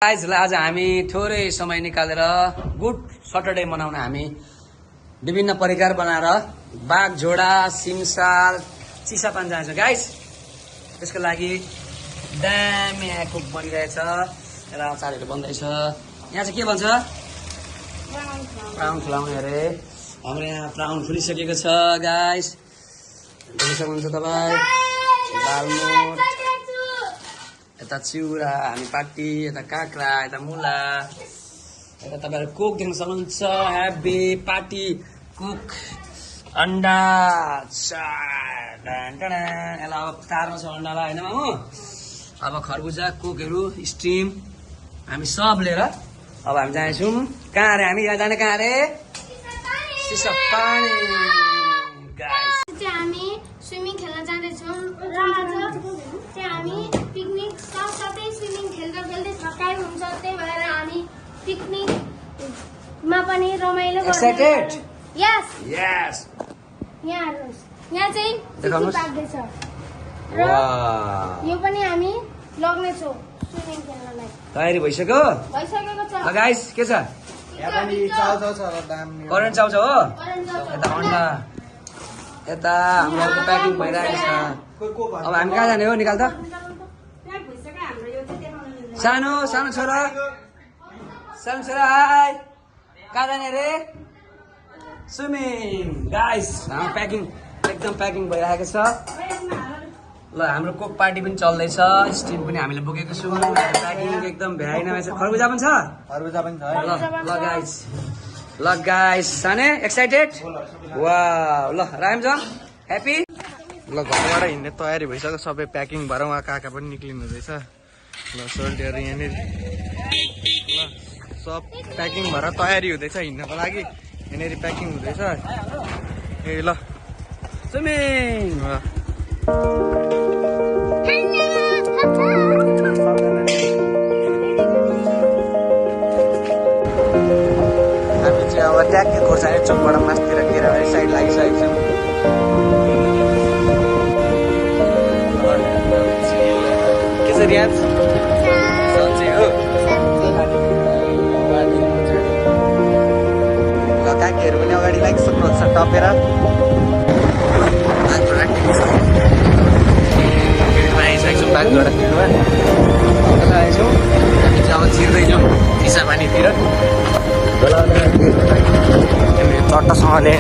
आज हामी थोरै समय निकालेर गुड सटरडे मनाउन हामी विभिन्न परिकार बनाएर बाघझोडा सिमसार चिसापान जान्छौँ गाइस। त्यसको लागि दामी कुक बनिरहेछ र अचारहरू बन्दैछ। यहाँ चाहिँ के भन्छ प्राउन खुलाउने अरे। हाम्रो यहाँ प्राउन फुलिसकेको छ गाइस, देख्न सक्नुहुन्छ तपाईँ। दालमोट, यता चिउरा हामी पाटी, यता काँक्रा, यता मुला, यता तपाईँहरू कुक देख्न सक्नुहुन्छ। हेभी पाटी कुक अन्डा यसलाई अब तार्नु छ अन्डालाई होइन मामु। अब खरबुजा कुकहरू स्टिम हामी सब लिएर अब हामी जानेछौँ कहाँ अरे। हामी यहाँ जाने कहाँ अरे? चिसापानी गाइस। हामी स्विमिङ खेल्न जाँदैछौँ र आज चाहिँ हामी पिकनिक साथसाथै स्विमिङ खेल्दा खेल्दै थकाइ हुन्छ, त्यही भएर हामी पिकनिकमा पनि रमाइलो एक्साइटेड? यस यस। यहाँ चाहिँ देखाउनुस्। पाक्दैछ र यो पनि हामी लग्नेछौँ स्विमिङ खेल्नलाई। तयारी भइसक्यो भइसकेको छ गाइस। के छ? करेन्ट चाउछ हो। यता अन्डा, यता हाम्रो प्याकिङ भइरहेको छ। अब हामी कहाँ जाने हो? निकाल त। सानो सानो छोरा, सानो छोरा हाई। कहाँ जाने रे? Swimming guys. हाम्रो प्याकिङ एकदम प्याकिङ भइरहेको छ। ल हाम्रो कोक पार्टी पनि चल्दैछ, स्टिम पनि हामीले बोकेको छौँ। प्याकिङ एकदम भ्याइना रहेछ। खरबुजा पनि छ। ल गाइस, ल गाइस साने एक्साइटेड? वाउ। ल राम जा ह्याप्पी। ल घरबाट हिँड्ने तयारी भइसक्यो, सबै प्याकिङ भएर उहाँ काका पनि निक्लिनु हुँदैछ। ल सोल्टीहरू यहाँनिर ल सब प्याकिङ भएर तयारी हुँदैछ हिँड्नको लागि। यहाँनिर प्याकिङ हुँदैछ। ए ल स्विमिङ। हामी चाहिँ अब ट्याक्कै खोर्सानी चोकबाट मासतिर केरा साइड लागिसकेको छौँ। के छ रियाज? सन्चै हो। ल काकीहरू पनि अगाडि लागिसक्नुहुन्छ टपेर। आइसकेको छौँ बाघझोडा फिल्डमा। आइछौँ हामी चाहिँ अब छिर्दैछौँ चिसापानीतिर। चट्टसँगले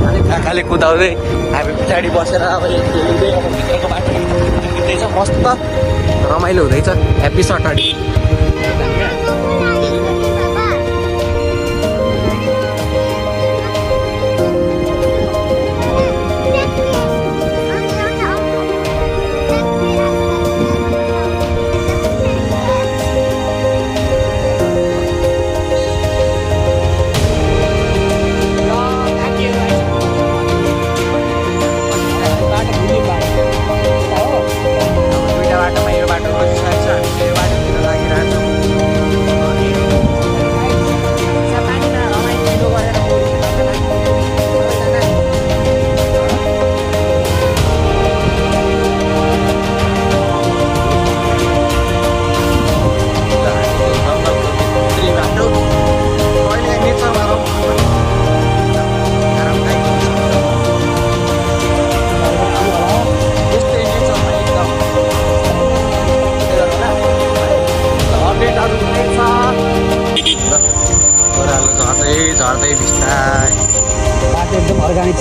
अनि काकाले कुदाउँदै हामी पछाडि बसेर अब खेल्दै अब भित्रको बाटो कुद्दैछ। मस्त रमाइलो हुँदैछ। Happy Saturday. झर्दै बिस्तारै बाटो एकदम अर्ग्यानिक छ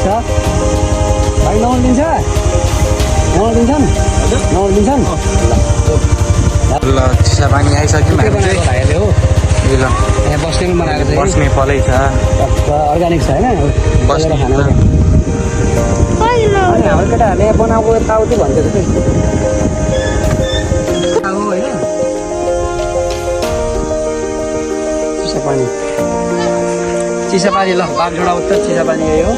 भाइ। नौल दिन्छ? ल चिसापानी आइसक्यौँ हामी चाहिँ। भाइहरूले हो ल यहाँ बस्ने पनि बनाएको छ। बस्ने पलै छ। अर्ग्यानिक छ होइन बस्ने खाना। अनि हाम्रो केटाहरूले यहाँ बनाएको यताउति भन्छ जस्तै हो होइन। चिसापानी ल बाघझोडा उत्तर चिसापानी यही हो।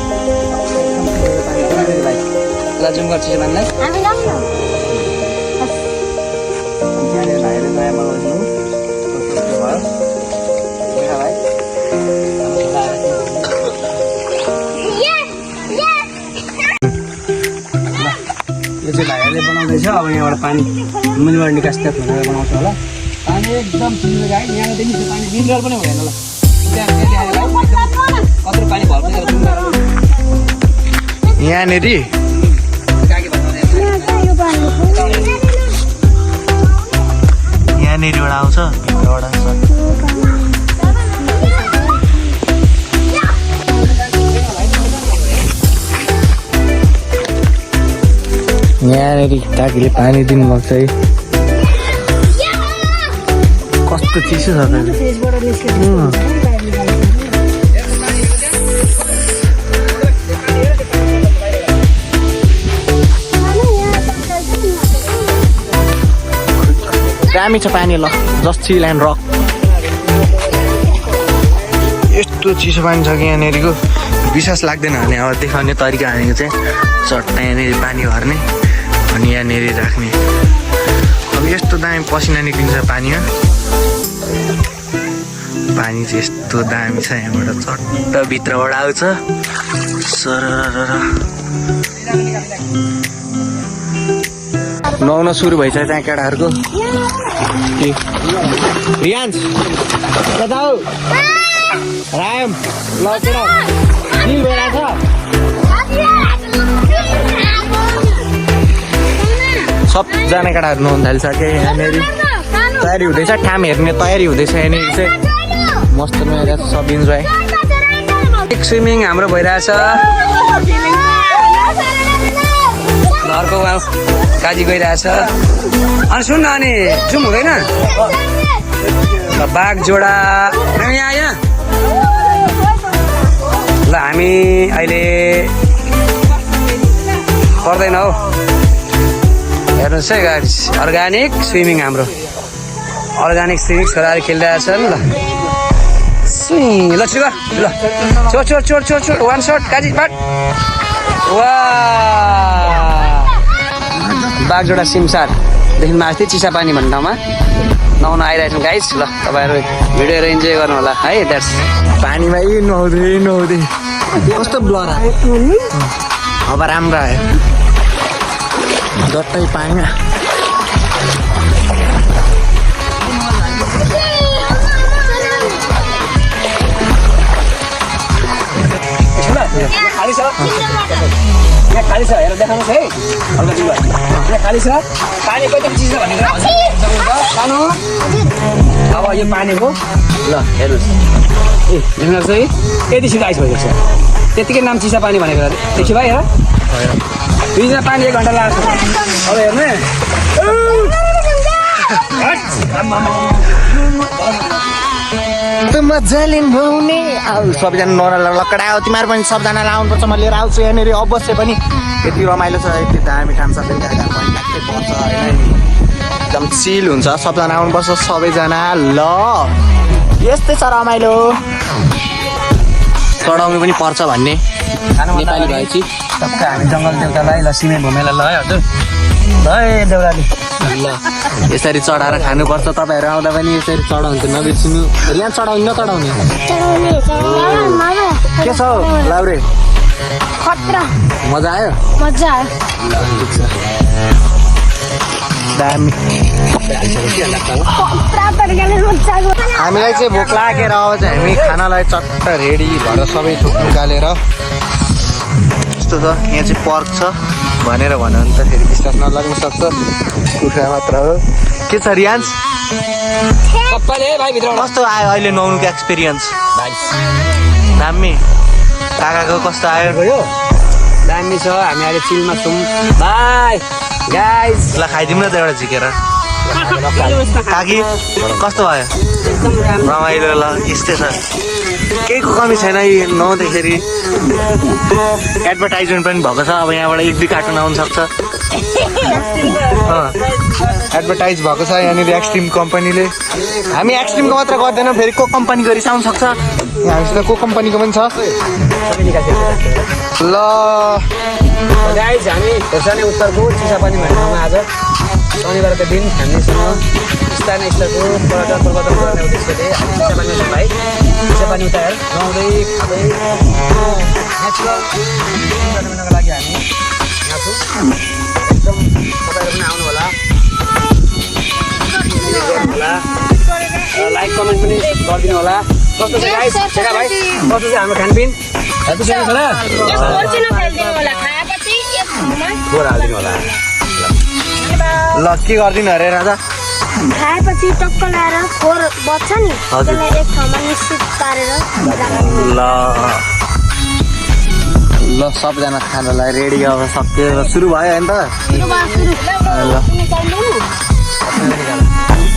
ल जुम गर्छ चिसापानीलाई। यहाँनिर भाइहरूले नयाँ बनाउँछु भाइ। यो चाहिँ भाइहरूले बनाउँदैछ। अब यहाँबाट पानी मुनिबाट निकास्ता भनेर बनाउँछ होला पानी एकदम चिल्लो गाई यहाँदेखि त्यो पानी मिनरल पनि हुँदैन ल त्यहाँ कत्रो पानी भर्छ यहाँनिर यहाँनिरबाट आउँछ भित्रबाट यहाँनिर काकीले पानी दिनुभएको छ है कस्तो चिसो छ दामी छ पानी ल जस्ट चिल एन्ड रक यस्तो चिसो पानी छ कि यहाँनिरको विश्वास लाग्दैन भने अब देखाउने तरिका भनेको चाहिँ चट्टा यहाँनिर पानी भर्ने अनि यहाँनिर राख्ने अब यस्तो दामी पसिना निक्लिन्छ पानीमा पानी चाहिँ यस्तो दामी छ यहाँबाट चट्ट भित्रबाट आउँछ सरर नुहाउन सुरु भइसक्यो त्यहाँ केटाहरूको रियान्स रायम ल केटा चिल भइरहेछ सबजना केटाहरू नुहाउनु थालिसके यहाँनिर तयारी हुँदैछ ठाम हेर्ने तयारी हुँदैछ यहाँनिर चाहिँ मस्त नुहाइरहेछ सब इन्जोय स्विमिङ हाम्रो भइरहेछ घरको काजी गइरहेछ अनि सुन न अनि जाउँ हुँदैन बाघ जोडा यहाँ आयो ल हामी अहिले पर्दैन हौ हेर्नुहोस् है गाइस अर्ग्यानिक स्विमिङ हाम्रो अर्ग्यानिक स्विमिङ छोराहरू खेलिरहेछन् ल स्विङ ल छिटो ल छोड छोड छोड छोड छोड वान सर्ट काजी बाट वा बागजोडा सिमसारदेखि माथि चिसा पानी भन्ने ठाउँमा नुहाउन आइरहेछौँ गाइस ल तपाईँहरू भिडियोहरू इन्जोय गर्नु होला है द्याट्स पानीमा यही नुहाउँदै नुहाउँदै कस्तो ब्लर अब राम्रो आयो डट्टै पानीमा खाली छ यहाँ खाली छ हेर देखाउनुहोस् है हल्का चिल्लो यहाँ खाली छ पानी कति चिज छ भनेर सानो अब यो पानीको ल हेर्नुहोस् ए हेर्नुहोस् है यति सिधो आइस भइरहेको छ त्यतिकै नाम चिसा पानी भनेको देखि भाइ हेर दुईजना पानी 1 घन्टा लाग्छ अब हेर्नु मजाले नुहाउने अब सबैजना नुहाउन लकडायो तिमीहरू पनि सबजनालाई आउनुपर्छ म लिएर आउँछु यहाँनिर अवश्य पनि यति रमाइलो छ यति दामी ठाउँ छ फेरि गाडी पनि लाग्दै पर्छ होइन एकदम चिल हुन्छ सबजना आउनुपर्छ सबैजना ल यस्तै छ रमाइलो चढाउनु पनि पर्छ भन्ने नेपाली भएपछि टक्क हामी जङ्गल देउतालाई ल सिमे भूमेलाई ल है हजुर ल देउराली ल यसरी चढाएर खानुपर्छ तपाईँहरू आउँदा पनि यसरी चढाउँछ नबिर्सिनु यहाँ चढाउने नचढाउने के छ लाउरे मजा आयो मजा दामी हामीलाई चाहिँ भोक लागेर अब चाहिँ हामी खानालाई चट्ट रेडी भएर सबै थोक निकालेर यस्तो छ यहाँ चाहिँ पर्क छ भनेर भन्यो भने त फेरि विश्वास नलाग्नु सक्छ कुखुरा मात्र हो के छ रियान्स सबैले भाइ भित्र कस्तो आयो अहिले नुहाउनुको एक्सपिरियन्स दामी काकाको कस्तो आयो गयो दामी छ हामी अहिले चिलमा छौँ बाई गाइस ल खाइदिउँ न त एउटा झिकेर काकी कस्तो भयो रमाइलो ल यस्तै छ केहीको कमी छैन यी नुहाउँदाखेरि एडभर्टाइजमेन्ट पनि भएको छ अब यहाँबाट 1-2 कार्टुन आउनु सक्छ एडभर्टाइज भएको छ यहाँनिर एक्सट्रिम कम्पनीले हामी एक्सट्रिमको मात्र गर्दैनौँ फेरि को कम्पनीको रिसाउनु सक्छ हामीसित को कम्पनीको पनि छ ल गाइस हामी खोर्सानी उत्तरको चिसापानी भन्ने ठाउँमा आज शनिबारको दिन हामीसँग स्थानीय स्तरको पर्यटन प्रवर्धन गर्ने उद्देश्यले हामी चिसापानी छौँ भाइ चिसापानी उता हेर नुहाउँदै खाँदै नेचुरल गर्नको लागि हामी यहाँ छौँ एकदम तपाईँहरू पनि आउनु होला लाइक कमेन्ट पनि गरिदिनु होला कस्तो छ गाइस सेका भाइ कस्तो छ हाम्रो खानपिन हेर्दै छ र फोर हालिदिनु होला ल के गरिदिनु अरे राजा खाएपछि टक्क लाएर फोर बच्छ नि त्यसलाई एक ठाउँमा निश्चित पारेर ल सबजना खानालाई रेडी अब सक्यो सुरु भयो होइन त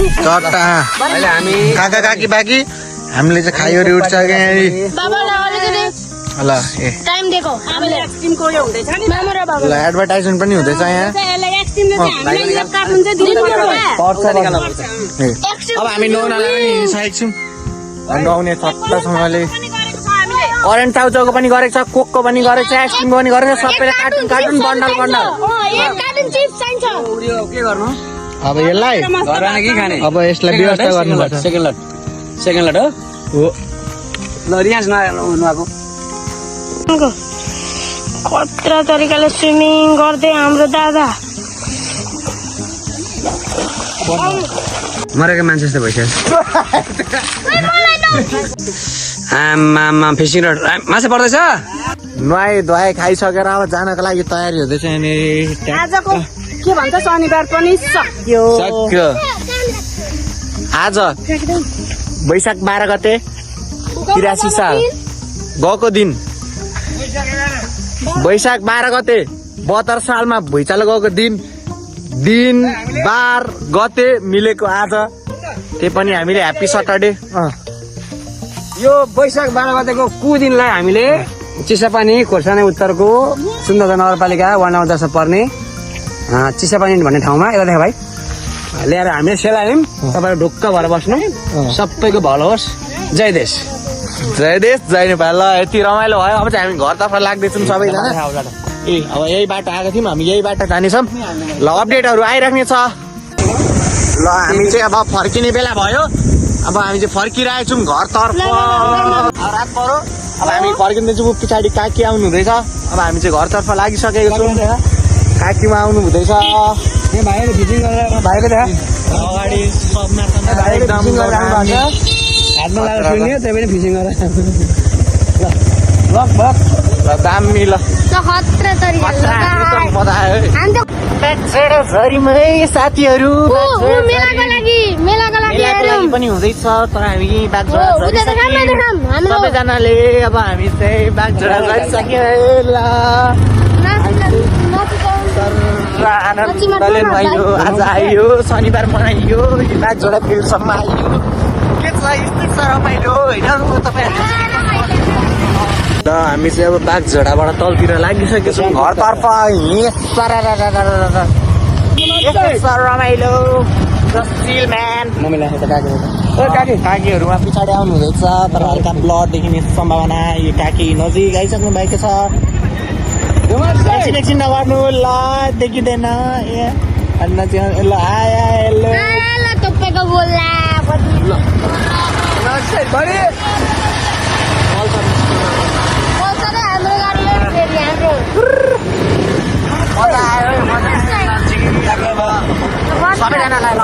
चट्टा अहिले हामी काका काकी बाकी हामीले चाहिँ खाइवरी उठ्छ क्या ल ए टाइम दिएको ल एडभर्टाइजमेन्ट पनि हुँदैछ यहाँ अब हामी नुहाउनलाई पनि हिँडिसकेको छौँ नुहाउने सट्टासँगले करेन्ट चाउचाउको पनि गरेको छ कोकको पनि गरेको छ आइसक्रिमको पनि गरेको छ सबैले कार्टुन कार्टुन बन्डल बन्डल के गर्नु अब यसलाई घरमा के खाने अब यसलाई व्यवस्था गर्नुपर्छ सेकेन्ड लट हो ल रियाज नुहाएको कत्रा तरिकाले स्विमिङ गर्दै हाम्रो दादा मरेको मान्छे जस्तो भइसक्यो आमा फिसिङ रड माछा पर्दैछ नुहाई धुवाई खाइसकेर अब जानको लागि तयारी हुँदैछ यहाँनिर आजको के भन्छ शनिबार पनि सक्यो सक्यो आज वैशाख 12 गते 83 साल गएको दिन वैशाख 12 गते 72 सालमा भुइँचालो गएको दिन बार गते मिलेको आज त्यही पनि हामीले ह्याप्पी सटरडे यो वैशाख 12 गतेको कुदिनलाई हामीले चिसापानी खोर्सानी उत्तरको सुन्दरता नगरपालिका वार्ड नम्बर 10 पर्ने चिसापानी भन्ने ठाउँमा यता देख भाइ ल्याएर हामीले सेलायौँ तपाईँहरू ढुक्क भएर बस्नु सबैको भलो होस् जय देश जय नेपाल ल यति रमाइलो भयो अब चाहिँ हामी घरतर्फ लाग्दैछौँ सबैजना ए अब यही बाटो आएको थियौँ हामी यही बाटो जानेछौँ ल अपडेटहरू आइराख्ने छ ल हामी चाहिँ अब फर्किने बेला भयो अब हामी चाहिँ फर्किरहेको छौँ घरतर्फ रात पऱ्यो अब हामी फर्किँदैछौँ पछाडि काकी आउनु हुँदैछ अब हामी चाहिँ घरतर्फ लागिसकेको छौँ काकीमा आउनु हुँदैछ भाइले फिटिङ गरेर भाइले देखा अगाडि सबमा एकदम हातमा लगाएर सुन्यो त्यही पनि फिसिङ गरेर ल दामी ल खत्रा तरिकाले साथीहरू मेलाको लागि पनि हुँदैछ तर हामी सबैजनाले अब हामी चाहिँ बागझोडा गइसक्यो ल आनन्दले नुहाइयो आज आइयो शनिबार मनाइयो बागझोडा फिल्डसम्म आइयो के छ यस्तै छ रमाइलो होइन ल हामी चाहिँ अब बागझोडाबाट तलतिर लागिसकेको छौँ घरतर्फ रमाइलो काकीहरूमा पछाडि आउनु हुँदैछ तर हल्का ब्लड देखिने सम्भावना यो काकी नजिक आइसक्नु भएको छ एकछिन नगर्नु ल देखिँदैन ल आयो तपाईँको बोल्ला हाम्रो गाडीले फेरि हाम्रो सबैजनालाई ल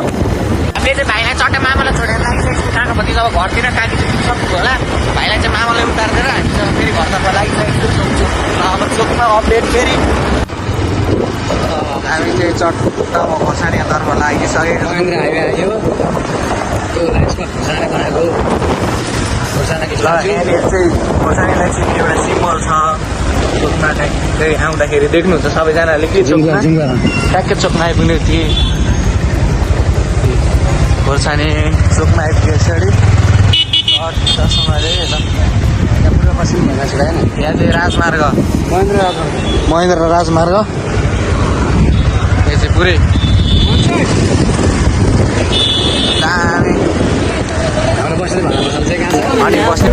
हामीले चाहिँ भाइलाई चट्टा मामालाई छोडेर लागिसकेको छौँ कहाँको जब घरतिर काकी चाहिँ सक्नु होला भाइलाई चाहिँ मामालाई उतारिदिएर हामी चाहिँ फेरि घरतर्फ लागिसकेको छौँ अब चोकमा अपडेट फेरि हामी चाहिँ चट्टा खोर्सानीतर्फ लागिसकेको हाइवे आयो त्यो लाइसमा खोर्सानी बनाएको ल यहाँनिर चाहिँ खोर्सानीलाई चाहिँ एउटा सिम्बल छ चोकमा त्यही आउँदाखेरि देख्नुहुन्छ सबैजनाले के चोकमा ट्याक्कै चोकमा आइपुग्ने थिएँ खोर्सानी चोकमा आइपुग्यो यसरी पुरा पश्चिम भन्दा छोडायो नि यहाँ चाहिँ राजमार्ग महेन्द्र राजमार्ग यो चाहिँ पुरै हाम्रो बस्ने भन्दा चाहिँ कहाँ छ अनि बस्ने